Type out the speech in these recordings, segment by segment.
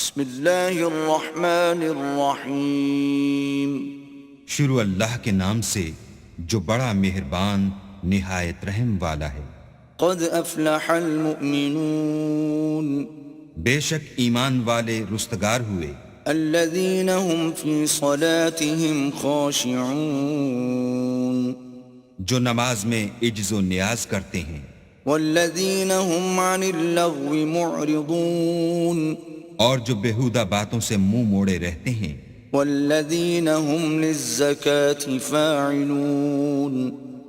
بسم اللہ الرحمن الرحیم۔ شروع اللہ کے نام سے جو بڑا مہربان نہایت رحم والا ہے۔ قد افلح المؤمنون، بے شک ایمان والے رستگار ہوئے، الذین هم فی صلاتهم خاشعون، جو نماز میں عجز و نیاز کرتے ہیں، والذین هم عن اللغو معرضون، اور جو بیہودہ باتوں سے منہ موڑے رہتے ہیں، والذین هم للزکاة فاعلون،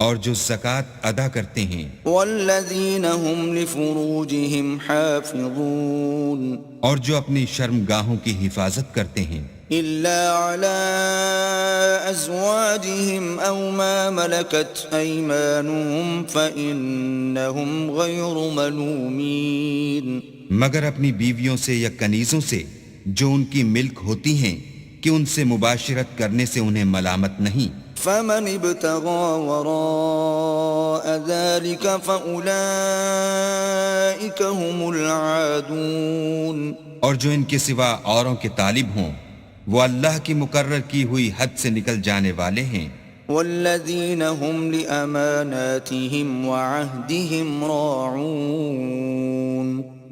اور جو زکوٰۃ ادا کرتے ہیں، والذین هم لفروجهم حافظون، اور جو اپنی شرمگاہوں کی حفاظت کرتے ہیں، إلا على أزواجهم أو ما ملكت أيمانهم فإنهم غير ملومين، مگر اپنی بیویوں سے یا کنیزوں سے جو ان کی ملک ہوتی ہیں کہ ان سے مباشرت کرنے سے انہیں ملامت نہیں۔ فمن ابتغى وراء ذلك فأولئك هم العادون، اور جو ان کے سوا اوروں کے طالب ہوں وہ اللہ کی مقرر کی ہوئی حد سے نکل جانے والے ہیں۔ والذین هم لأماناتهم وعهدهم راعون،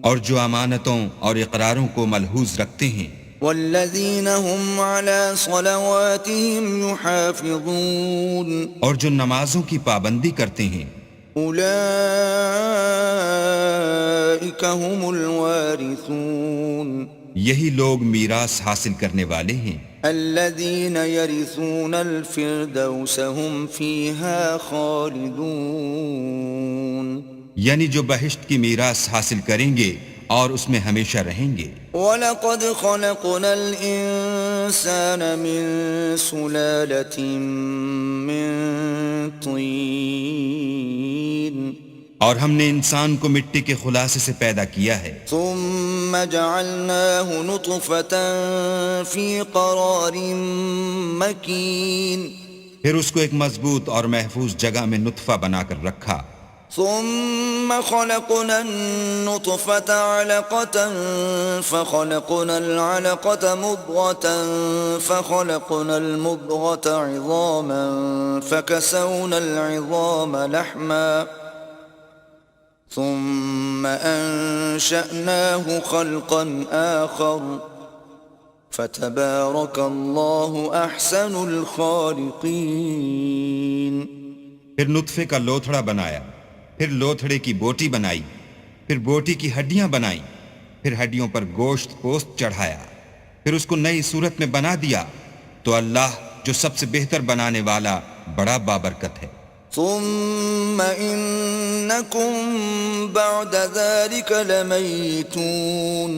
اور جو امانتوں اور اقراروں کو ملحوظ رکھتے ہیں، والذین هم على صلواتهم يحافظون، اور جو نمازوں کی پابندی کرتے ہیں، اولئک هم الوارثون، یہی لوگ میراث حاصل کرنے والے ہیں، الذین یرثون الفردوس هم فیہا خالدون، یعنی جو بہشت کی میراث حاصل کریں گے اور اس میں ہمیشہ رہیں گے۔ وَلَقَدْ خَلَقْنَا الْإِنسَانَ مِنْ سُلَالَةٍ مِّن طِينٍ، اور ہم نے انسان کو مٹی کے خلاصے سے پیدا کیا ہے، ثُمَّ جَعَلْنَاهُ نُطْفَةً فِي قَرَارٍ مَّكِينٍ، پھر اس کو ایک مضبوط اور محفوظ جگہ میں نطفہ بنا کر رکھا، ثم خلقنا النطفة علقة فخلقنا العلقة مضغة فخلقنا المضغة عظاما فكسونا العظام لحما ثم أنشأناه خلقا آخر فتبارك الله أحسن الخالقين۔ پھر نطفے کا لوتھڑا بنایا، پھر لوتھڑے کی بوٹی بنائی، پھر بوٹی کی ہڈیاں بنائیں، پھر ہڈیوں پر گوشت پوست چڑھایا، پھر اس کو نئی صورت میں بنا دیا، تو اللہ جو سب سے بہتر بنانے والا بڑا بابرکت ہے۔ ثم انکم بعد ذلك لمیتون،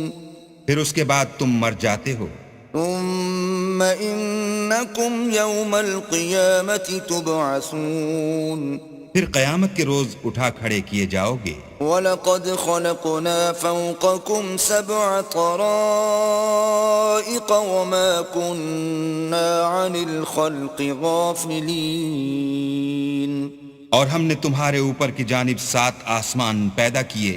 پھر اس کے بعد تم مر جاتے ہو، ثم انکم یوم القیامة تبعثون، پھر قیامت کے روز اٹھا کھڑے کیے جاؤ گے۔ وَلَقَدْ خَلَقْنَا فَوْقَكُمْ سَبْعَ طَرَائِقَ وَمَا كُنَّا عَنِ الْخَلْقِ غَافِلِينَ، اور ہم نے تمہارے اوپر کی جانب 7 آسمان پیدا کیے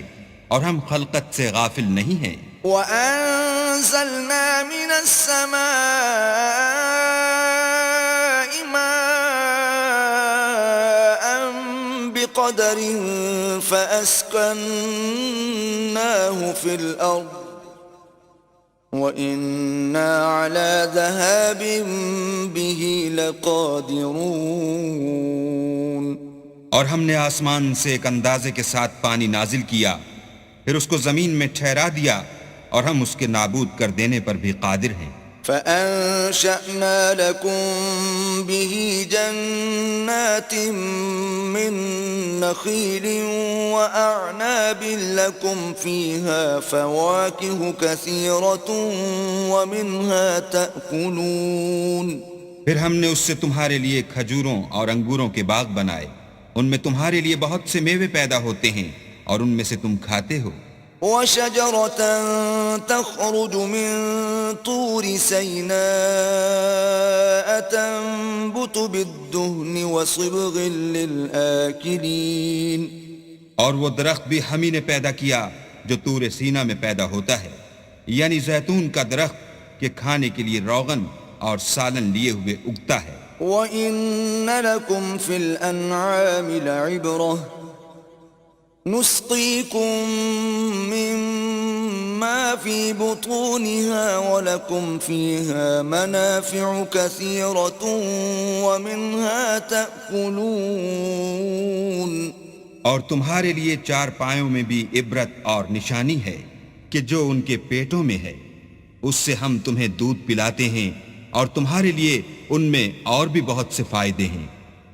اور ہم خلقت سے غافل نہیں ہیں۔ وَأَنزَلْنَا مِنَ السَّمَاءِ مَاءً بِقَدَرٍ فَأَسْكَنَّاهُ فِي الْأَرْضِ وَإِنَّا عَلَى ذَهَابٍ بِهِ لَقَادِرُونَ، اور ہم نے آسمان سے ایک اندازے کے ساتھ پانی نازل کیا، پھر اس کو زمین میں ٹھہرا دیا، اور ہم اس کے نابود کر دینے پر بھی قادر ہیں۔ فَأَنشَأْنَا لَكُم بِهِ جَنَّاتٍ مِّن نَّخِيلٍ وَأَعْنَابٍ لَّكُمْ فِيهَا فَوَاكِهُ كَثِيرَةٌ وَمِنْهَا تَأْكُلُونَ، پھر ہم نے اس سے تمہارے لیے کھجوروں اور انگوروں کے باغ بنائے، ان میں تمہارے لیے بہت سے میوے پیدا ہوتے ہیں اور ان میں سے تم کھاتے ہو۔ وَشَجَرَةً تَخْرُجُ مِن طُورِ سَيْنَاءَ تَنبُتُ بِالدُّهْنِ وَصِبْغٍ لِّلْآكِلِينَ، اور وہ درخت بھی ہم ہی نے پیدا کیا جو طور سینا میں پیدا ہوتا ہے، یعنی زیتون کا درخت کہ کھانے کے لیے روغن اور سالن لیے ہوئے اگتا ہے۔ وَإِنَّ لَكُمْ فِي الْأَنْعَامِ لَعِبْرَةً نُسْقِيكُم مِّمَّا فِي بُطُونِهَا وَلَكُمْ فِيهَا مَنَافِعُ كَثِيرَةٌ وَمِنْهَا تَأْكُلُونَ۔ اور تمہارے لیے چار پایوں میں بھی عبرت اور نشانی ہے کہ جو ان کے پیٹوں میں ہے، اس سے ہم تمہیں دودھ پلاتے ہیں، اور تمہارے لیے ان میں اور بھی بہت سے فائدے ہیں،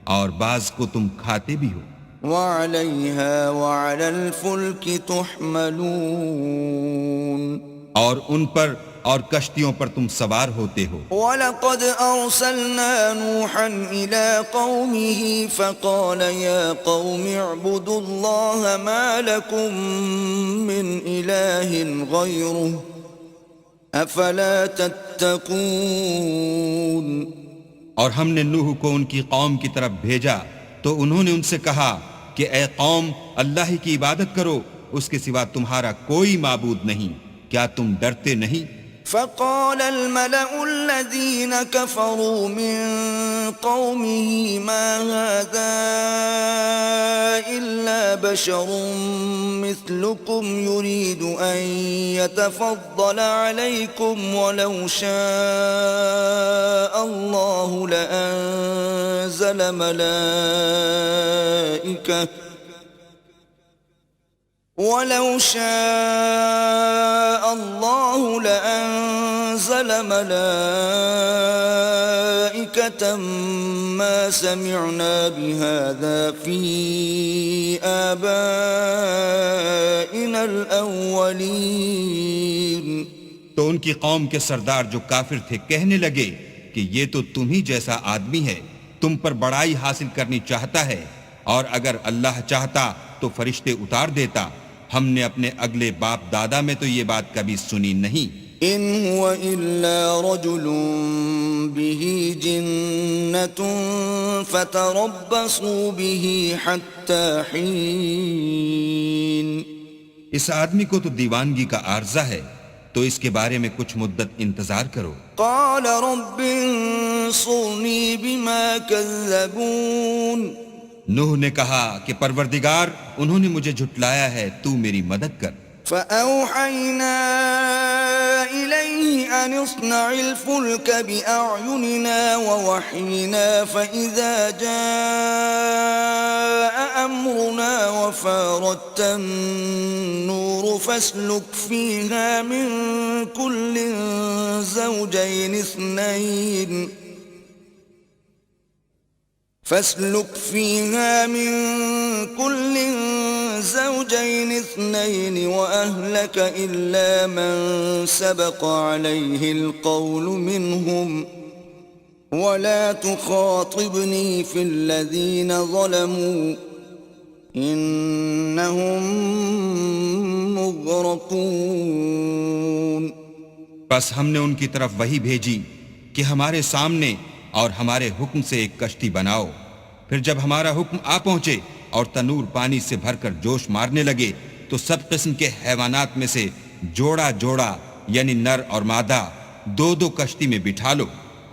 اور بعض کو تم کھاتے بھی ہو۔ وَعَلَيْهَا وَعَلَى الْفُلْكِ تُحْمَلُونَ۔ اور ان پر اور کشتیوں پر تم سوار ہوتے ہو۔ وَلَقَدْ أَرْسَلْنَا نُوحًا إِلَىٰ قَوْمِهِ فَقَالَ يَا قَوْمِ اعْبُدُوا اللَّهَ مَا لَكُم مِّنْ إِلَٰهٍ غَيْرُهُ أَفَلَا تَتَّقُونَ۔ اور ہم نے نوح کو ان کی قوم کی طرف بھیجا تو انہوں نے ان سے کہا کہ اے قوم، اللہ ہی کی عبادت کرو، اس کے سوا تمہارا کوئی معبود نہیں، کیا تم ڈرتے نہیں؟ فقال الملأ الذين كفروا من قومه ما هذا إلا بشر مثلكم يريد أن يتفضل عليكم ولو شاء الله لأنزل ملائكة وَلَوْ شَاءَ اللَّهُ لَأَنزَلَ مَلَائِكَةً مَا سَمِعْنَا بِهَذَا فِي آبَائِنَا الْأَوَّلِينَ۔ تو ان کی قوم کے سردار جو کافر تھے کہنے لگے کہ یہ تو تم ہی جیسا آدمی ہے، تم پر بڑائی حاصل کرنی چاہتا ہے، اور اگر اللہ چاہتا تو فرشتے اتار دیتا، ہم نے اپنے اگلے باپ دادا میں تو یہ بات کبھی سنی نہیں۔ ان هو الا رجل به جنة فتربصوا به حتى حين۔ اس آدمی کو تو دیوانگی کا عارضہ ہے، تو اس کے بارے میں کچھ مدت انتظار کرو۔ قال رب انصرني بما كذبون۔ نوح نے کہا کہ پروردگار، انہوں نے مجھے جھٹلایا ہے، تو میری مدد کر۔ فأوحينا إليه أن اصنع الفلك بأعيننا ووحينا فإذا جاء أمرنا وفارت النور فاسلك فيها من كل زوجين اثنين وأهلك إلا من سبق عليه القول منهم ولا تخاطبني في الذين ظلموا إنهم مغرقون۔ بس ہم نے ان کی طرف وحی بھیجی کہ ہمارے سامنے اور ہمارے حکم سے ایک کشتی بناؤ، پھر جب ہمارا حکم آ پہنچے اور تنور پانی سے بھر کر جوش مارنے لگے تو سب قسم کے حیوانات میں سے جوڑا جوڑا یعنی نر اور مادہ دو دو کشتی میں بٹھا لو،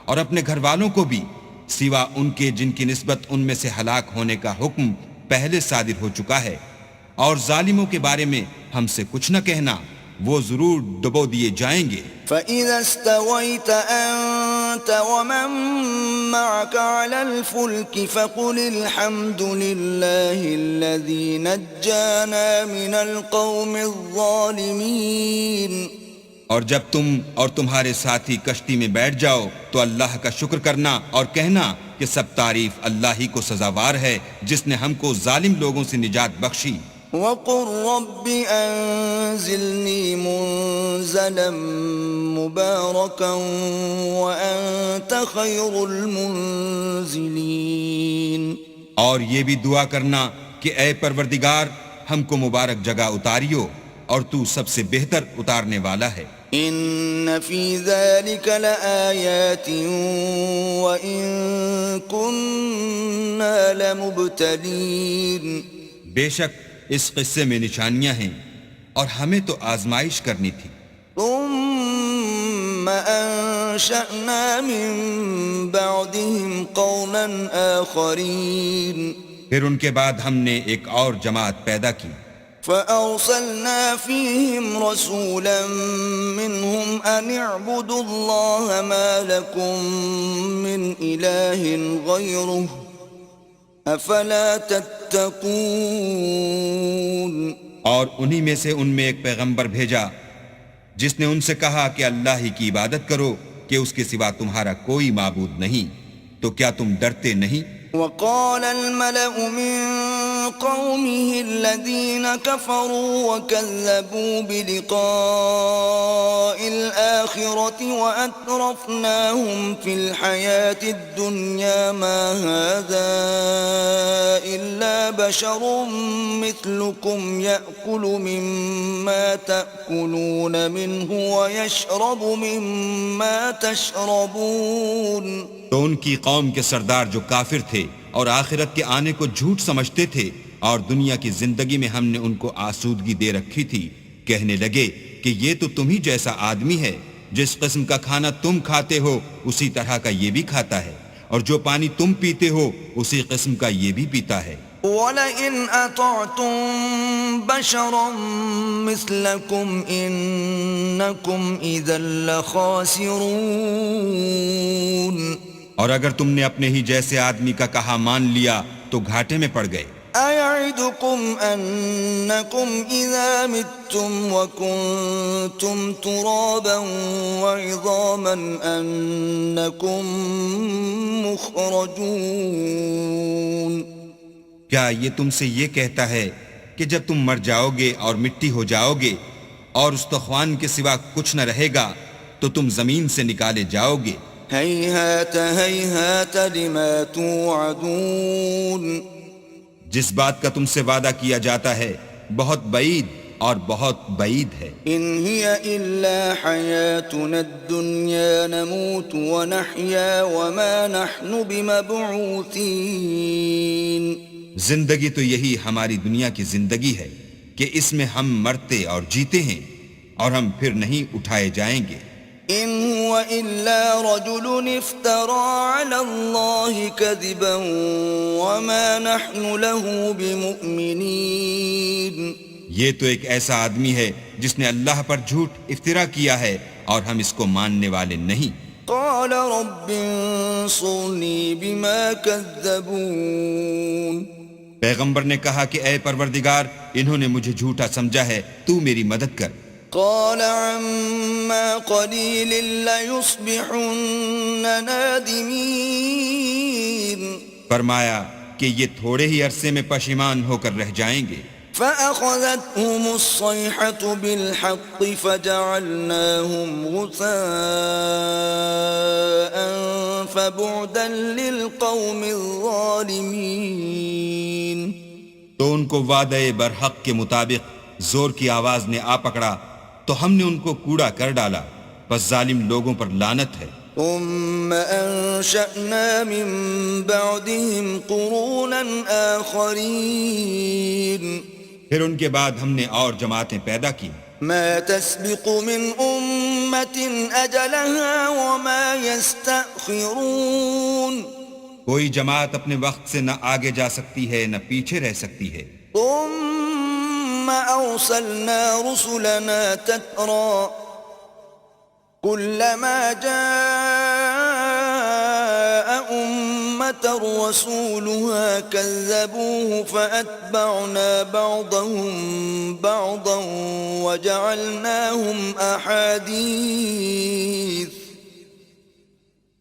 اور اپنے گھر والوں کو بھی سوا ان کے جن کی نسبت ان میں سے ہلاک ہونے کا حکم پہلے صادر ہو چکا ہے، اور ظالموں کے بارے میں ہم سے کچھ نہ کہنا، وہ ضرور ڈبو دیے جائیں گے۔ فَإِذَا اسْتَوَيْتَ أَنْتَ وَمَن مَّعَكَ عَلَى الْفُلْكِ فَقُلِ الْحَمْدُ لِلَّهِ الَّذِي نَجَّانَا مِنَ الْقَوْمِ الظَّالِمِينَ۔ اور جب تم اور تمہارے ساتھی کشتی میں بیٹھ جاؤ تو اللہ کا شکر کرنا اور کہنا کہ سب تعریف اللہ ہی کو سزاوار ہے جس نے ہم کو ظالم لوگوں سے نجات بخشی۔ وَقُلْ رَبِّ أَنزِلْنِي مُنزَلًا مُبَارَكًا وَأَنْتَ خَيْرُ الْمُنزِلِينَ۔ اور یہ بھی دعا کرنا کہ اے پروردگار، ہم کو مبارک جگہ اتاریو، اور تو سب سے بہتر اتارنے والا ہے۔ إِنَّ فِي ذَلِكَ لَآيَاتٍ وَإِن كُنَّا لَمُبْتَلِينَ۔ بے شک اس قصے میں نشانیاں ہیں، اور ہمیں تو آزمائش کرنی تھی۔ ثم أنشأنا من بعدهم قرنا آخرين پھر ان کے بعد ہم نے ایک اور جماعت پیدا کی، فأرسلنا فيهم رسولا منهم أن اعبدوا الله ما لكم من إله غيره أفلا تتقون اور انہی میں سے ان میں ایک پیغمبر بھیجا جس نے ان سے کہا کہ اللہ ہی کی عبادت کرو کہ اس کے سوا تمہارا کوئی معبود نہیں، تو کیا تم ڈرتے نہیں؟ وقال الملأ من قومه الذين كفروا وكذبوا بلقاء الآخرة وأترفناهم في الحياة الدنيا ما هذا إلا بشر مثلكم يأكل مما تأكلون منه ويشرب مما تشربون. تو ان کی قوم کے سردار جو کافر تھے اور آخرت کے آنے کو جھوٹ سمجھتے تھے اور دنیا کی زندگی میں ہم نے ان کو آسودگی دے رکھی تھی، کہنے لگے کہ یہ تو تم ہی جیسا آدمی ہے، جس قسم کا کھانا تم کھاتے ہو اسی طرح کا یہ بھی کھاتا ہے، اور جو پانی تم پیتے ہو اسی قسم کا یہ بھی پیتا ہے. وَلَئِنْ أَطَعْتُمْ بَشَرًا مِثْلَكُمْ إِنَّكُمْ إِذًا لَخَاسِرُونَ. اور اگر تم نے اپنے ہی جیسے آدمی کا کہا مان لیا تو گھاٹے میں پڑ گئے. أَيَعِدُكُمْ أَنَّكُمْ إِذَا مِتُّمْ وَكُنْتُمْ تُرَابًا وَعِظَامًا أَنَّكُمْ مُخْرَجُونَ. کیا یہ تم سے یہ کہتا ہے کہ جب تم مر جاؤ گے اور مٹی ہو جاؤ گے اور استخوان کے سوا کچھ نہ رہے گا تو تم زمین سے نکالے جاؤ گے؟ هيهات هيهات لما توعدون. جس بات کا تم سے وعدہ کیا جاتا ہے بہت بعید اور بہت بعید ہے. إن هي إلا حياتنا الدنيا نموت ونحيا وما نحن بمبعوثين. زندگی تو یہی ہماری دنیا کی زندگی ہے کہ اس میں ہم مرتے اور جیتے ہیں اور ہم پھر نہیں اٹھائے جائیں گے. إن هو إلا رجل افترى على الله كذبا وما نحن له بمؤمنين. یہ تو ایک ایسا آدمی ہے جس نے اللہ پر جھوٹ افطرا کیا ہے اور ہم اس کو ماننے والے نہیں. قال رب انصرني بما كذبون. پیغمبر نے کہا کہ اے پروردگار انہوں نے مجھے جھوٹا سمجھا ہے، تو میری مدد کر. قال عما قليل ليصبحن نادمين. فرمایا کہ یہ تھوڑے ہی عرصے میں پشیمان ہو کر رہ جائیں گے. فأخذتهم الصيحة بالحق فجعلناهم غثاء فبعدا للقوم الظالمين. تو ان کو وعدے برحق کے مطابق زور کی آواز نے آ پکڑا تو ہم نے ان کو کوڑا کر ڈالا، بس ظالم لوگوں پر لعنت ہے. ثم أنشأنا من بعدهم قرونا آخرين. پھر ان کے بعد ہم نے اور جماعتیں پیدا کی. ما تسبق من أمة أجلها وما يستأخرون. کوئی جماعت اپنے وقت سے نہ آگے جا سکتی ہے نہ پیچھے رہ سکتی ہے. ثم أرسلنا رسلنا تترى كلما جاء أمة رسولها كذبوه فأتبعنا بعضهم بعضا وجعلناهم أحاديث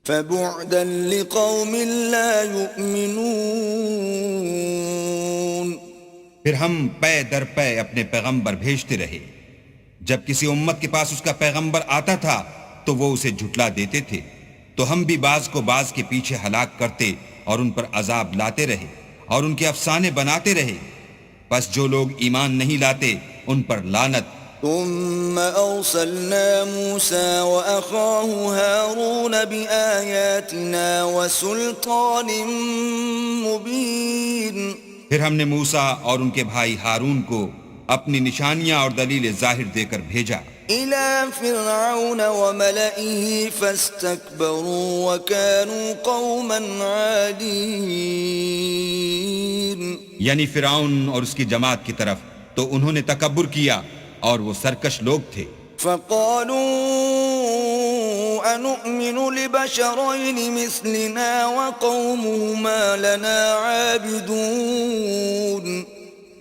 فبعدا لقوم لا يؤمنون. پھر ہم پے در پے اپنے پیغمبر بھیجتے رہے. جب کسی امت کے پاس اس کا پیغمبر آتا تھا تو وہ اسے جھٹلا دیتے تھے، تو ہم بھی بعض کو بعض کے پیچھے ہلاک کرتے اور ان پر عذاب لاتے رہے اور ان کے افسانے بناتے رہے. پس جو لوگ ایمان نہیں لاتے ان پر لعنت. ثم أرسلنا موسى وأخاه هارون بآياتنا وسلطان مبين. پھر ہم نے موسیٰ اور ان کے بھائی ہارون کو اپنی نشانیاں اور دلیل ظاہر دے کر بھیجا. إلى فرعون وملئه فاستكبروا وكانوا قوما عالين. یعنی فرعون اور اس کی جماعت کی طرف تو انہوں نے تکبر کیا اور وہ سرکش لوگ تھے. فقالوا أنؤمن لبشرين مثلنا وقومهما لنا عابدون.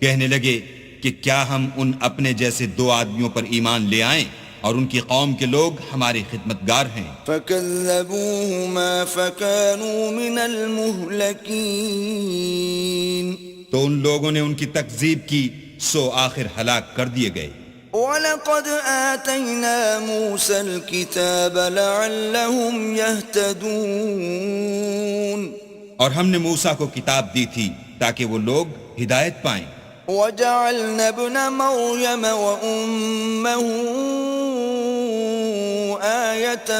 کہنے لگے کہ کیا ہم ان اپنے جیسے دو آدمیوں پر ایمان لے آئیں اور ان کی قوم کے لوگ ہمارے خدمتگار ہیں. فكذبوهما فكانوا من المهلكين. تو ان لوگوں نے ان کی تکذیب کی سو آخر ہلاک کر دیے گئے. وَلَقَدْ آتَيْنَا مُوسَى الْكِتَابَ لَعَلَّهُمْ يَهْتَدُونَ. اور ہم نے موسیٰ کو کتاب دی تھی تاکہ وہ لوگ ہدایت پائیں. وَجَعَلْنَا ابْنَ مَرْيَمَ وَأُمَّهُ آيَةً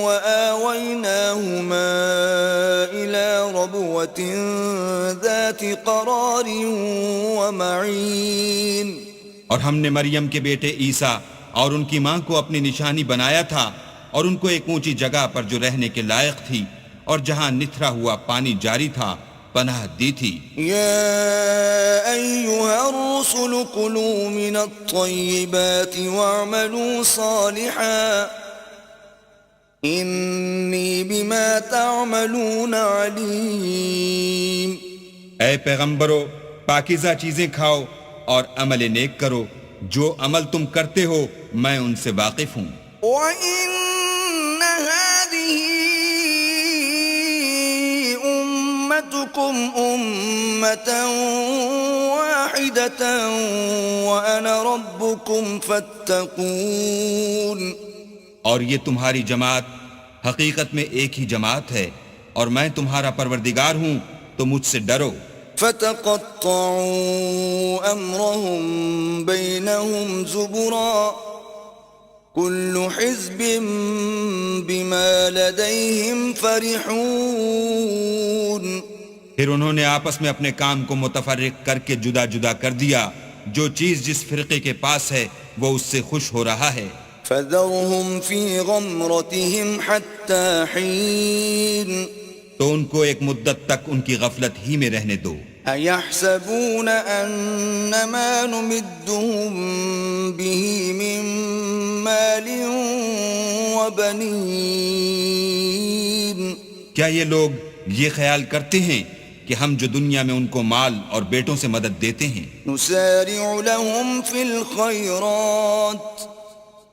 وَآوَيْنَاهُمَا إِلَى رَبْوَةٍ ذَاتِ قَرَارٍ وَمَعِينٍ. اور ہم نے مریم کے بیٹے عیسیٰ اور ان کی ماں کو اپنی نشانی بنایا تھا اور ان کو ایک اونچی جگہ پر جو رہنے کے لائق تھی اور جہاں نتھرا ہوا پانی جاری تھا پناہ دی تھی. يا أيها الرسل كلوا من الطيبات واعملوا صالحا إني بما تعملون عليم. اے پیغمبرو پاکیزہ چیزیں کھاؤ اور عمل نیک کرو، جو عمل تم کرتے ہو میں ان سے واقف ہوں. وَإِنَّ هَذِهِ أُمَّتُكُمْ أُمَّةً وَاحِدَةً وَأَنَا رَبُّكُمْ فَاتَّقُونِ. اور یہ تمہاری جماعت حقیقت میں ایک ہی جماعت ہے اور میں تمہارا پروردگار ہوں تو مجھ سے ڈرو. فَتَقَطَّعُوا أَمْرَهُمْ بَيْنَهُمْ زُبُرًا كُلُّ حِزْبٍ بِمَا لَدَيْهِمْ فَرِحُونَ. پھر انہوں نے آپس میں اپنے کام کو متفرق کر کے جدا جدا کر دیا. جو چیز جس فرقے کے پاس ہے وہ اس سے خوش ہو رہا ہے. فَذَرْهُمْ فِي غَمْرَتِهِمْ حَتَّى حِينٍ. تو ان کو ایک مدت تک ان کی غفلت ہی میں رہنے دو. أَيَحْسَبُونَ أَنَّمَا نُمِدُّهُم بِهِ مِن مَّالٍ وَبَنِينَ. کیا یہ لوگ یہ خیال کرتے ہیں کہ ہم جو دنیا میں ان کو مال اور بیٹوں سے مدد دیتے ہیں نُسَارِعُ لَهُمْ فِي الْخَيْرَاتِ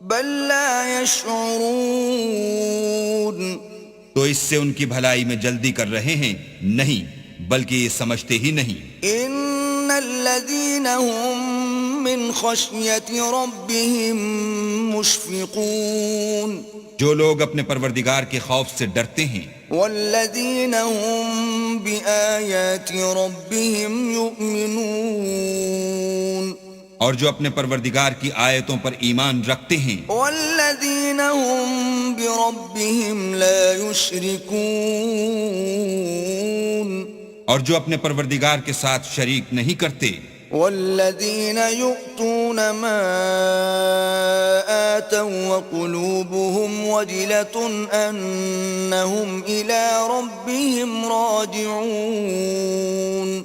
بَل لَّا يَشْعُرُونَ. تو اس سے ان کی بھلائی میں جلدی کر رہے ہیں؟ نہیں، بلکہ یہ سمجھتے ہی نہیں. إِنَّ الَّذِينَ هُم مِّنْ خَشْيَةِ رَبِّهِم مُشْفِقُونَ. جو لوگ اپنے پروردگار کے خوف سے ڈرتے ہیں. وَالَّذِينَ هُم بِآيَاتِ رَبِّهِمْ يُؤْمِنُونَ. اور جو اپنے پروردگار کی آیتوں پر ایمان رکھتے ہیں. وَالَّذِينَ هُم بِرَبِّهِمْ لَا يُشْرِكُونَ. اور جو اپنے پروردگار کے ساتھ شریک نہیں کرتے. وَالَّذِينَ يُؤْتُونَ مَا آتَوا وَقُلُوبُهُمْ وَجِلَةٌ أَنَّهُمْ إِلَى رَبِّهِمْ رَاجِعُونَ.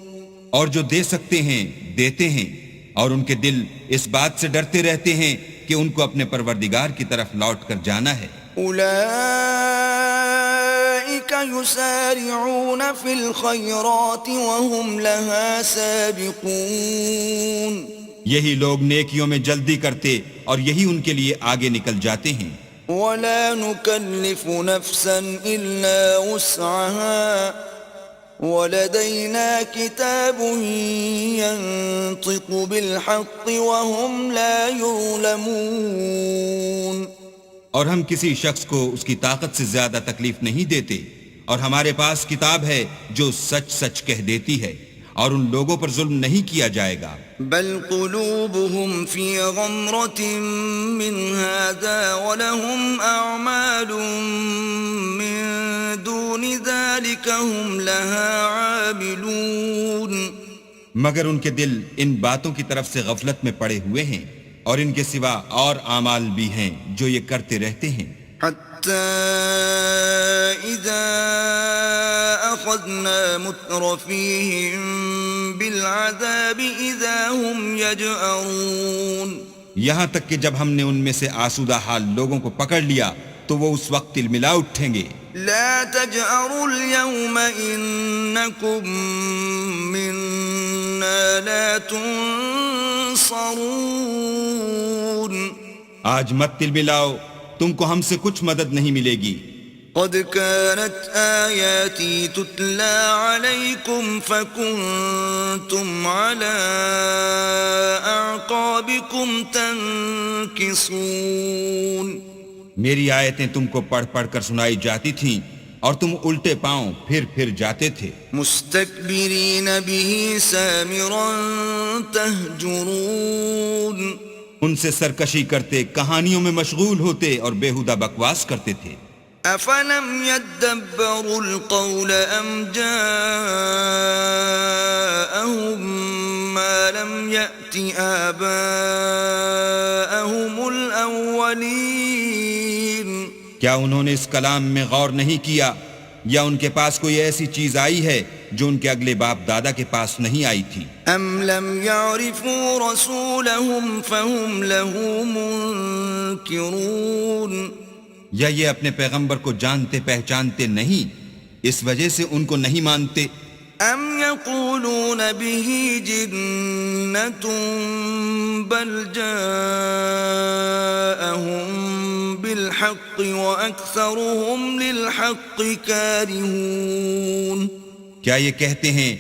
اور جو دے سکتے ہیں دیتے ہیں اور ان کے دل اس بات سے ڈرتے رہتے ہیں کہ ان کو اپنے پروردگار کی طرف لوٹ کر جانا ہے. أُولَئِكَ يُسَارِعُونَ فِي الْخَيْرَاتِ وَهُمْ لَهَا سَابِقُونَ. یہی لوگ نیکیوں میں جلدی کرتے اور یہی ان کے لیے آگے نکل جاتے ہیں. وَلَا نُكَلِّفُ نَفْسًا إِلَّا وُسْعَهَا وَلَدَيْنَا كِتَابٌ يَنطِقُ بِالْحَقِّ وَهُمْ لَا يُظْلَمُونَ. اور ہم کسی شخص کو اس کی طاقت سے زیادہ تکلیف نہیں دیتے اور ہمارے پاس کتاب ہے جو سچ سچ کہہ دیتی ہے اور ان لوگوں پر ظلم نہیں کیا جائے گا. بل قلوبهم في غمرة من هذا ولهم أعمال من دون ذلك هم لها عاملون. مگر ان کے دل ان باتوں کی طرف سے غفلت میں پڑے ہوئے ہیں اور ان کے سوا اور اعمال بھی ہیں جو یہ کرتے رہتے ہیں. حتى إذا أخذنا مترفيهم بالعذاب إذا هم يجأرون. یہاں تک کہ جب ہم نے ان میں سے آسودہ حال لوگوں کو پکڑ لیا تو وہ اس وقت تلملا اٹھیں گے. لا تجأروا اليوم إنكم منا لا تنصرون. آج مت تلملاؤ، تم کو ہم سے کچھ مدد نہیں ملے گی. قد كانت آياتي تتلى عليكم فكنتم على أعقابكم تنكصون. میری آیتیں تم کو پڑھ پڑھ کر سنائی جاتی تھیں اور تم الٹے پاؤں پھر جاتے تھے. مستكبرين به سامرا تهجرون. ان سے سرکشی کرتے، کہانیوں میں مشغول ہوتے اور بیہودہ بکواس کرتے تھے. أفلم يدبروا القول أم جاءهم ما لم يأت آباءهم الأولين. کیا انہوں نے اس کلام میں غور نہیں کیا یا ان کے پاس کوئی ایسی چیز آئی ہے جو ان کے اگلے باپ دادا کے پاس نہیں آئی تھی؟ أم لم يعرفوا رسولهم فهم له منكرون. یا یہ اپنے پیغمبر کو جانتے پہچانتے نہیں، اس وجہ سے ان کو نہیں مانتے؟ ام يقولون به جنة بل جاءهم بالحق وأكثرهم للحق كارهون. کیا یہ کہتے ہیں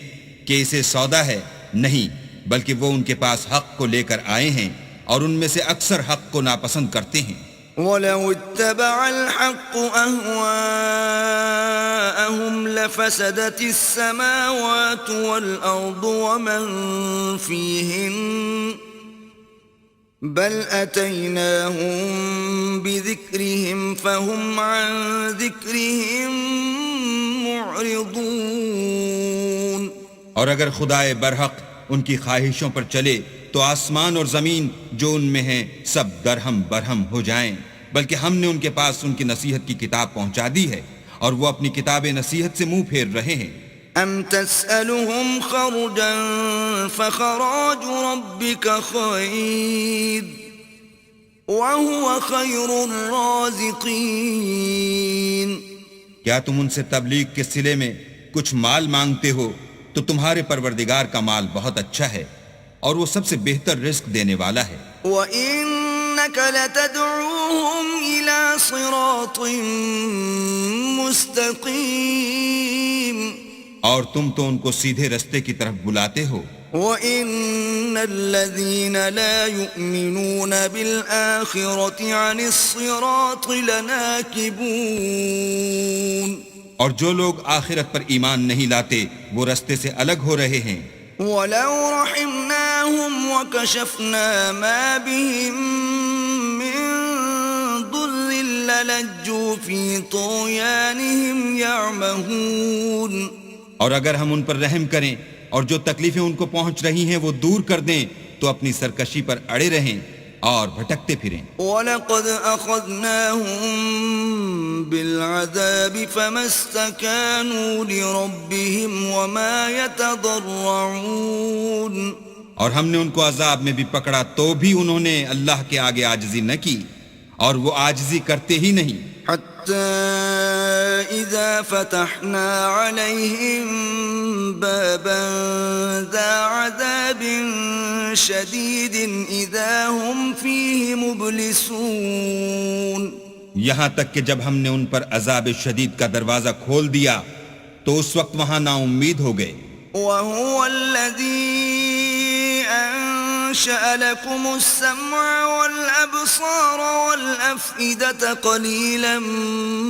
کہ اسے سودا ہے؟ نہیں، بلکہ وہ ان کے پاس حق کو لے کر آئے ہیں اور ان میں سے اکثر حق کو ناپسند کرتے ہیں. وَلَوِ اتَّبَعَ الْحَقُّ أَهْوَاءَهُمْ لَفَسَدَتِ السَّمَاوَاتُ وَالْأَرْضُ وَمَنْ فِيهِنَّ بَلْ أَتَيْنَاهُمْ بِذِكْرِهِمْ فَهُمْ عَنْ ذِكْرِهِمْ مُعْرِضُونَ. اور اگر خدائے برحق ان کی خواہشوں پر چلے تو آسمان اور زمین جو ان میں ہیں سب درہم برہم ہو جائیں، بلکہ ہم نے ان کے پاس ان کی نصیحت کی کتاب پہنچا دی ہے اور وہ اپنی کتاب نصیحت سے منہ پھیر رہے ہیں. ام تسألهم خرجا فخراج ربك خير وهو خير الرازقين. کیا تم ان سے تبلیغ کے صلے میں کچھ مال مانگتے ہو تو تمہارے پروردگار کا مال بہت اچھا ہے اور وہ سب سے بہتر رزق دینے والا ہے. وَإِنَّكَ لَتَدْعُوهُمْ إِلَى صِرَاطٍ مُسْتَقِيمٍ. اور تم تو ان کو سیدھے رستے کی طرف بلاتے ہو. وَإِنَّ الَّذِينَ لَا يُؤْمِنُونَ بِالْآخِرَةِ عَنِ الصِّرَاطِ لَنَاكِبُونَ. اور جو لوگ آخرت پر ایمان نہیں لاتے وہ رستے سے الگ ہو رہے ہیں. وَلَوْ رَحِمْنَاهُمْ وَكَشَفْنَا مَا بِهِمْ مِنْ ضُرٍّ لَلَجُّوا فِي طُغْيَانِهِمْ يَعْمَهُونَ. اور اگر ہم ان پر رحم کریں اور جو تکلیفیں ان کو پہنچ رہی ہیں وہ دور کر دیں تو اپنی سرکشی پر اڑے رہیں اور بھٹکتے پھریں. وَلَقَدْ أَخَذْنَاهُمْ بِالْعَذَابِ فَمَا اسْتَكَانُوا لِرَبِّهِمْ وَمَا يَتَضَرَّعُونَ. اور ہم نے ان کو عذاب میں بھی پکڑا تو بھی انہوں نے اللہ کے آگے عاجزی نہ کی اور وہ عاجزی کرتے ہی نہیں. حتى إذا فتحنا عليهم بابا ذا عذاب شديد إذا هم فيه مبلسون. یہاں تک کہ جب ہم نے ان پر عذاب شدید کا دروازہ کھول دیا تو اس وقت وہاں نا امید ہو گئے. وهو الذي أنشأ لكم السمع والأبصار والأفئدة قليلا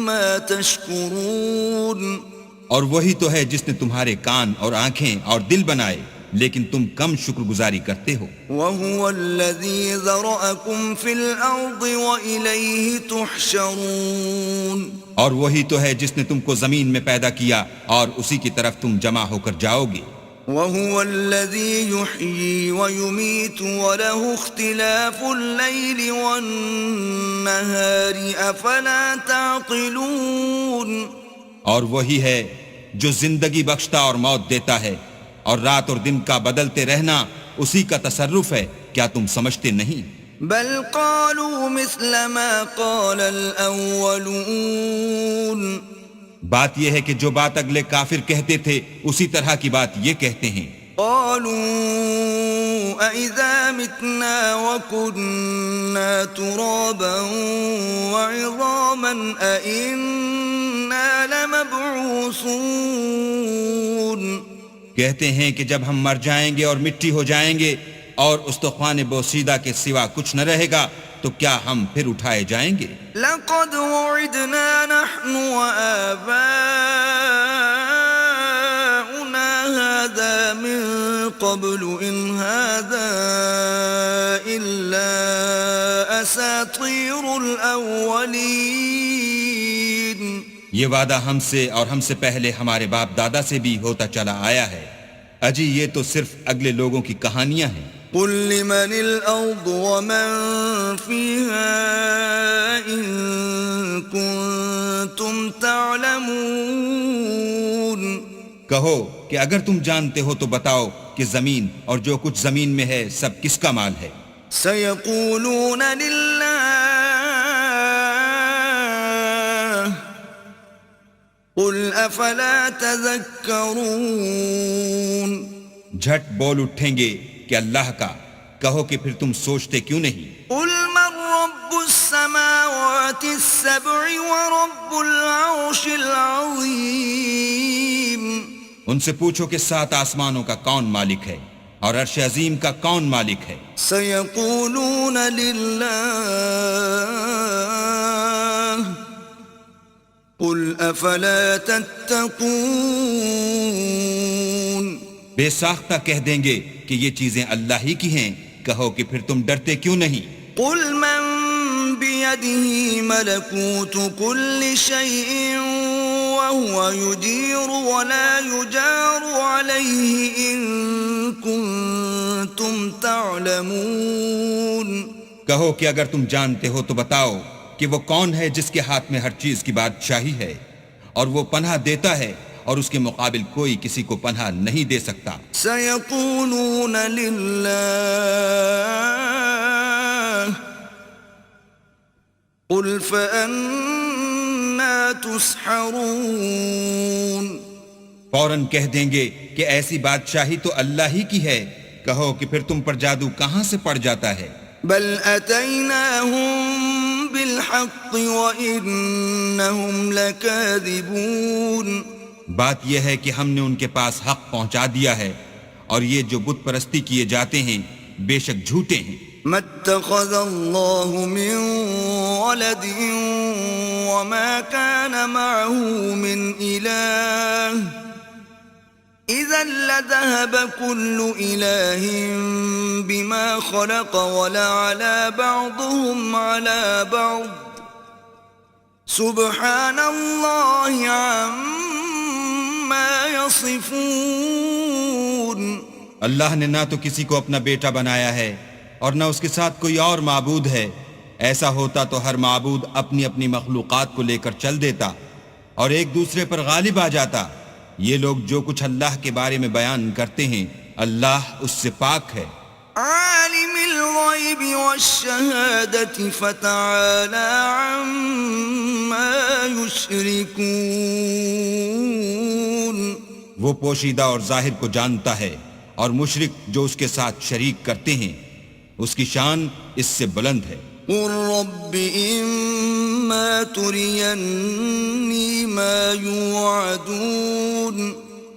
ما تشكرون. اور وہی تو ہے جس نے تمہارے کان اور آنکھیں اور دل بنائے لیکن تم کم شکر گزاری کرتے ہو. وهو الذي ذرأكم في الأرض وإليه تحشرون. اور وہی تو ہے جس نے تم کو زمین میں پیدا کیا اور اسی کی طرف تم جمع ہو کر جاؤ گے. وهو الذي يحيي ويميت وله اختلاف الليل والنهار أفلا تعقلون اور وہی ہے جو زندگی بخشتا اور موت دیتا ہے، اور رات اور دن کا بدلتے رہنا اسی کا تصرف ہے، کیا تم سمجھتے نہیں؟ بل قالوا مثل ما قال الأولون بات یہ ہے کہ جو بات اگلے کافر کہتے تھے اسی طرح کی بات یہ کہتے ہیں۔ قالوا أَإِذَا مِتْنَا وَكُنَّا تُرَابًا وَعِظَامًا أَإِنَّا لَمَبْعُوثُونَ کہتے ہیں کہ جب ہم مر جائیں گے اور مٹی ہو جائیں گے اور استخوان بوسیدہ کے سوا کچھ نہ رہے گا تو کیا ہم پھر اٹھائے جائیں گے؟ لقد وعدنا نحن وآباؤنا هذا من قبل إن هذا إلا أساطير الأولين یہ وعدہ ہم سے اور ہم سے پہلے ہمارے باپ دادا سے بھی ہوتا چلا آیا ہے، اجی یہ تو صرف اگلے لوگوں کی کہانیاں ہیں۔ قل لمن الأرض ومن فيها إن كنتم تعلمون کہو کہ اگر تم جانتے ہو تو بتاؤ کہ زمین اور جو کچھ زمین میں ہے سب کس کا مال ہے؟ سيقولون لله قل أفلا تذكرون جھٹ بول اٹھیں گے کہ اللہ کا، کہو کہ پھر تم سوچتے کیوں نہیں؟ قل من رب السماوات السبع ورب العرش العظيم ان سے پوچھو کہ 7 آسمانوں کا کون مالک ہے اور عرش عظیم کا کون مالک ہے؟ سيقولون لله قل أفلا تتقون بے ساختہ کہہ دیں گے کہ یہ چیزیں اللہ ہی کی ہیں، کہو کہ پھر تم ڈرتے کیوں نہیں؟ قل من بيده ملكوت كل شيء وهو يجير ولا يجار عليه إن كنتم تعلمون کہو کہ اگر تم جانتے ہو تو بتاؤ کہ وہ کون ہے جس کے ہاتھ میں ہر چیز کی بادشاہی ہے اور وہ پناہ دیتا ہے اور اس کے مقابل کوئی کسی کو پناہ نہیں دے سکتا۔ سيقولون لله قل فأنا تسحرون فوراً کہہ دیں گے کہ ایسی بادشاہی تو اللہ ہی کی ہے، کہو کہ پھر تم پر جادو کہاں سے پڑ جاتا ہے؟ بل أتيناهم بالحق وإنهم لكاذبون بات یہ ہے کہ ہم نے ان کے پاس حق پہنچا دیا ہے اور یہ جو بت پرستی کیے جاتے ہیں بے شک جھوٹے ہیں۔ ما اتخذ الله من ولد وما كان معه من إله إذا لذهب كل إله بما خلق ولعلى بعضهم على بعض سبحان الله عما يصفون اللہ نے نہ تو کسی کو اپنا بیٹا بنایا ہے اور نہ اس کے ساتھ کوئی اور معبود ہے، ایسا ہوتا تو ہر معبود اپنی اپنی مخلوقات کو لے کر چل دیتا اور ایک دوسرے پر غالب آ جاتا۔ یہ لوگ جو کچھ اللہ کے بارے میں بیان کرتے ہیں اللہ اس سے پاک ہے۔ عالم الغیب والشہادة فتعالى عما يشركون وہ پوشیدہ اور ظاہر کو جانتا ہے اور مشرک جو اس کے ساتھ شریک کرتے ہیں اس کی شان اس سے بلند ہے۔ قل رب إما تريني ما يوعدون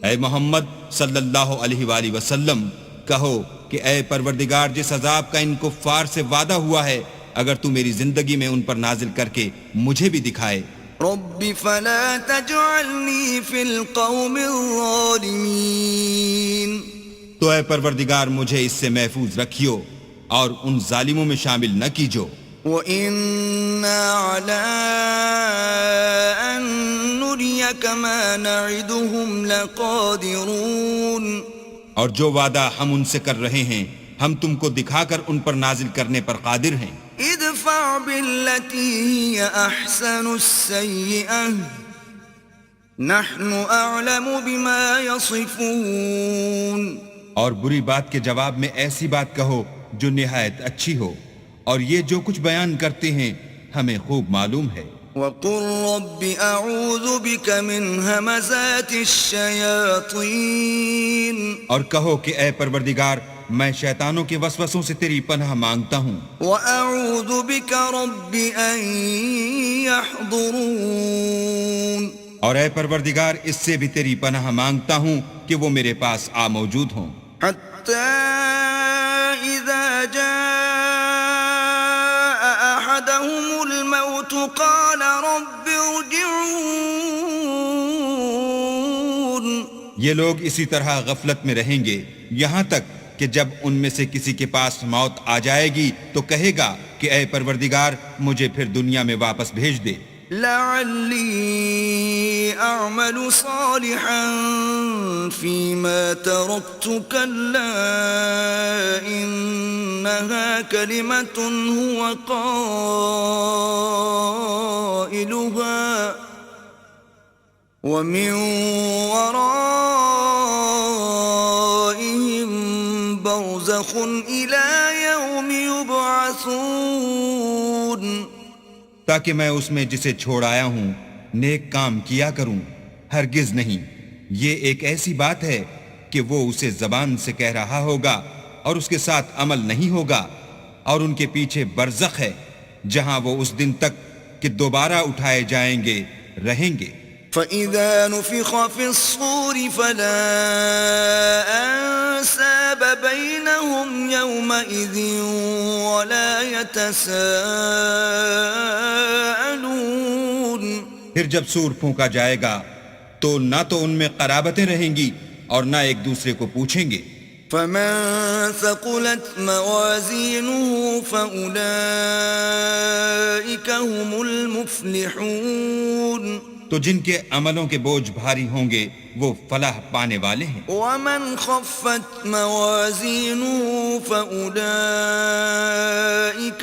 اے محمد صلی اللہ علیہ وآلہ وسلم کہو کہ اے پروردگار جس عذاب کا ان کفار سے وعدہ ہوا ہے اگر تو میری زندگی میں ان پر نازل کر کے مجھے بھی دکھائے۔ رب فلا تجعلني في القوم الظالمين تو اے پروردگار مجھے اس سے محفوظ رکھیو اور ان ظالموں میں شامل نہ کیجو۔ وَإِنَّا عَلَىٰ أَن نُّرِيَكَ مَا نَعِدُهُمْ لَقَادِرُونَ اور جو وعدہ ہم ان سے کر رہے ہیں ہم تم کو دکھا کر ان پر نازل کرنے پر قادر ہیں. ادفع بالتي هي أحسن السيئة نحن أعلم بما يصفون. اور بری بات کے جواب میں ایسی بات کہو جو نہایت اچھی ہو، اور یہ جو کچھ بیان کرتے ہیں ہمیں خوب معلوم ہے. وقل رب أعوذ بك من همزات الشياطين. اور کہو کہ اے پروردگار میں شیطانوں کے وسوسوں سے تیری پناہ مانگتا ہوں، وأعوذ بك رب أن يحضرون. اور اے پروردگار اس سے بھی تیری پناہ مانگتا ہوں کہ وہ میرے پاس آ موجود ہوں. حتى إذا جاء أحدهم الموت قال رب ارجعون. یہ لوگ اسی طرح غفلت میں رہیں گے یہاں تک کہ جب ان میں سے کسی کے پاس موت آ جائے گی تو کہے گا کہ اے پروردگار مجھے پھر دنیا میں واپس بھیج دے، لعلی اعمل صالحا فيما تركت كلا انها كلمة هو قائلها ومن ورائهم برزخ إلى يوم يبعثون. تاکہ میں اس میں جسے چھوڑ آیا ہوں نیک کام کیا کروں. ہرگز نہیں، یہ ایک ایسی بات ہے کہ وہ اسے زبان سے کہہ رہا ہوگا اور اس کے ساتھ عمل نہیں ہوگا، اور ان کے پیچھے برزخ ہے جہاں وہ اس دن تک کہ دوبارہ اٹھائے جائیں گے رہیں گے. فَإِذَا نُفِخَ فِي الصُّورِ فَلَا أَنْسَابَ بَيْنَهُمْ يَوْمَئِذٍ وَلَا يَتَسَاءَلُونَ. پھر جب سور پھونکا جائے گا تو نہ تو ان میں قرابتیں رہیں گی اور نہ ایک دوسرے کو پوچھیں گے. فَمَنْ ثَقُلَتْ مَوَازِينُهُ فَأُولَئِكَ هُمُ الْمُفْلِحُونَ. تو جن کے عملوں کے بوجھ بھاری ہوں گے وہ فلاح پانے والے ہیں. وَمَنْ خَفَّتْ مَوَازِينُهُ فَأُولَئِكَ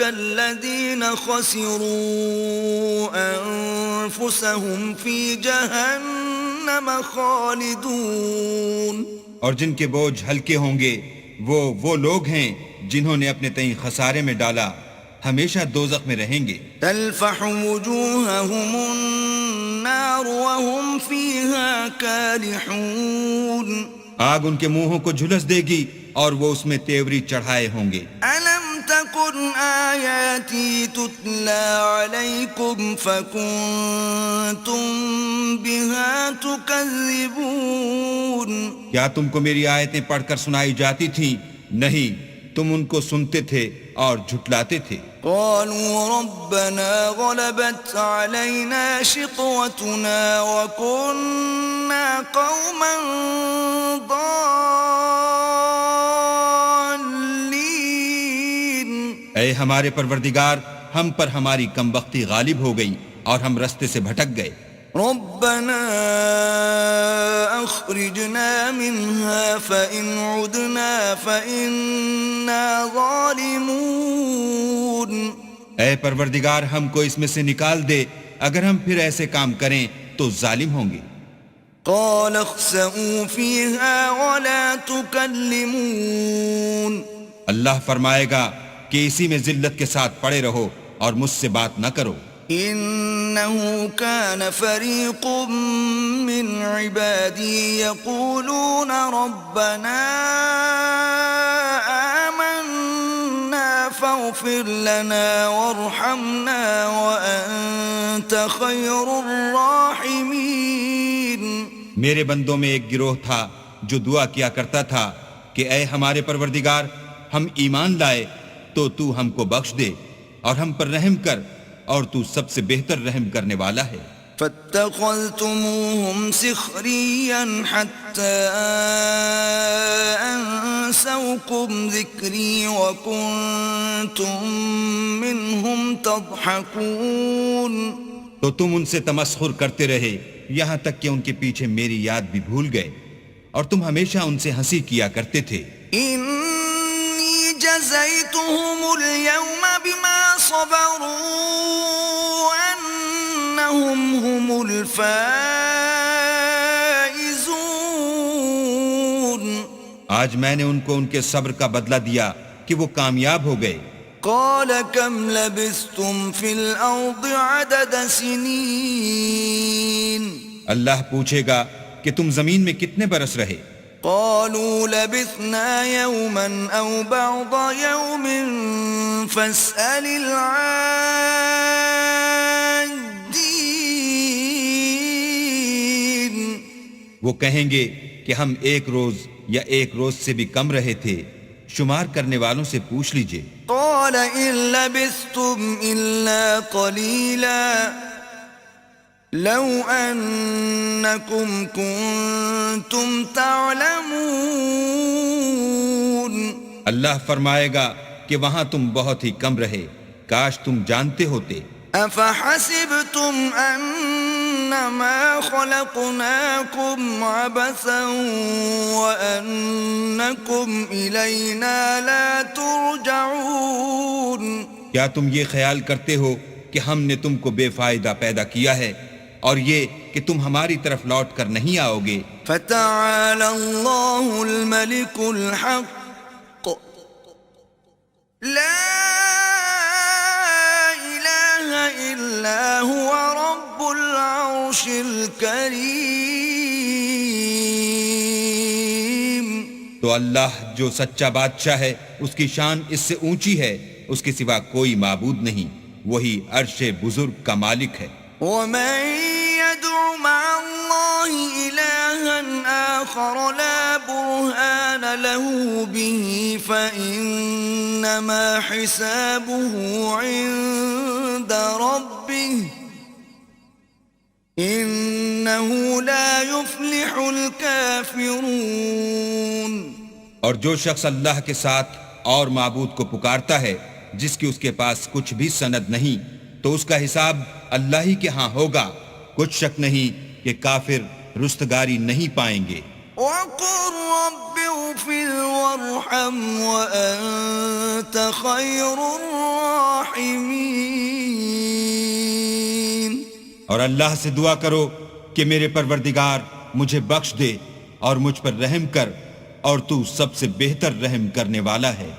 الَّذِينَ خَسِرُوا أَنفُسَهُمْ فِي جَهَنَّمَ خَالِدُونَ. اور جن کے بوجھ ہلکے ہوں گے وہ لوگ ہیں جنہوں نے اپنے تئیں خسارے میں ڈالا، ہمیشہ دوزخ میں رہیں گے. تلفح وجوههم النار وهم فيها كالحون. آگ ان کے منہوں کو جھلس دے گی اور وہ اس میں تیوری چڑھائے ہوں گے. ألم تكن آياتي تتلى عليكم فكنتم بها تكذبون. کیا تم کو میری آیتیں پڑھ کر سنائی جاتی تھیں؟ نہیں، تم ان کو سنتے تھے اور جھٹلاتے تھے. قالوا ربنا غلبت علينا شقوتنا وكنا قوما ضالين. اے ہمارے پروردگار ہم پر ہماری کمبختی غالب ہو گئی اور ہم رستے سے بھٹک گئے. ربنا اخرجنا منها فإن عدنا فإنا ظالمون. اے پروردگار ہم کو اس میں سے نکال دے، اگر ہم پھر ایسے کام کریں تو ظالم ہوں گے. قال اخسئوا فيها ولا تكلمون. اللہ فرمائے گا کہ اسی میں ذلت کے ساتھ پڑے رہو اور مجھ سے بات نہ کرو. إنه كان فريق من عبادي يقولون ربنا آمنا فاغفر لنا وارحمنا وأنت خير الراحمين. میرے بندوں میں ایک گروہ تھا جو دعا کیا کرتا تھا کہ اے ہمارے پروردگار ہم ایمان لائے تو تو ہم کو بخش دے اور ہم پر رحم کر، اور تو سب سے بہتر رحم کرنے والا ہے. فاتخذتموهم سخريا حتى أنسوكم ذكري وكنتم منهم تضحكون. تو تم ان سے تمسخر کرتے رہے یہاں تک کہ ان کے پیچھے میری یاد بھی بھول گئے اور تم ہمیشہ ان سے ہنسی کیا کرتے تھے. إني جزيتهم اليوم بما صبروا أنهم هم الفائزون. آج میں نے ان کو ان کے صبر کا بدلہ دیا کہ وہ کامیاب ہو گئے. قال كم لبثتم في الأرض عدد سنين. اللہ پوچھے گا کہ تم زمین میں کتنے برس رہے؟ قالوا لبثنا يوما أو بعض يوم فاسأل العادين. وہ کہیں گے کہ ہم ایک روز یا ایک روز سے بھی کم رہے تھے، شمار کرنے والوں سے پوچھ لیجئے. قال إن لبثتم إلا قليلا لو أنكم كنتم تعلمون. اللہ فرمائے گا کہ وہاں تم بہت ہی کم رہے، کاش تم جانتے ہوتے. أفحسبتم أنما خلقناكم عبثا وأنكم إلينا لا ترجعون. کیا تم یہ خیال کرتے ہو کہ ہم نے تم کو بے فائدہ پیدا کیا ہے اور یہ کہ تم ہماری طرف لوٹ کر نہیں آؤ گے؟ فتعالى الله الملك الحق لا إله إلا هو رب العرش الكريم. تو اللہ جو سچا بادشاہ ہے اس کی شان اس سے اونچی ہے، اس کے سوا کوئی معبود نہیں، وہی عرش بزرگ کا مالک ہے. ومن يدع مع الله إلها آخر لا برهان له به فإنما حسابه عند ربه إنه لا يفلح الكافرون. اور جو شخص اللہ کے ساتھ اور معبود کو پکارتا ہے جس کی اس کے پاس کچھ بھی سند نہیں، تو اس کا حساب اللہ ہی کے ہاں ہوگا، کچھ شک نہیں کہ کافر رستگاری نہیں پائیں گے. وَقُلْ رَبِّ اغْفِرْ وَارْحَمْ وَأَنْتَ خَيْرُ الرَّاحِمِينَ. اور اللہ سے دعا کرو کہ میرے پروردگار مجھے بخش دے اور مجھ پر رحم کر، اور تو سب سے بہتر رحم کرنے والا ہے.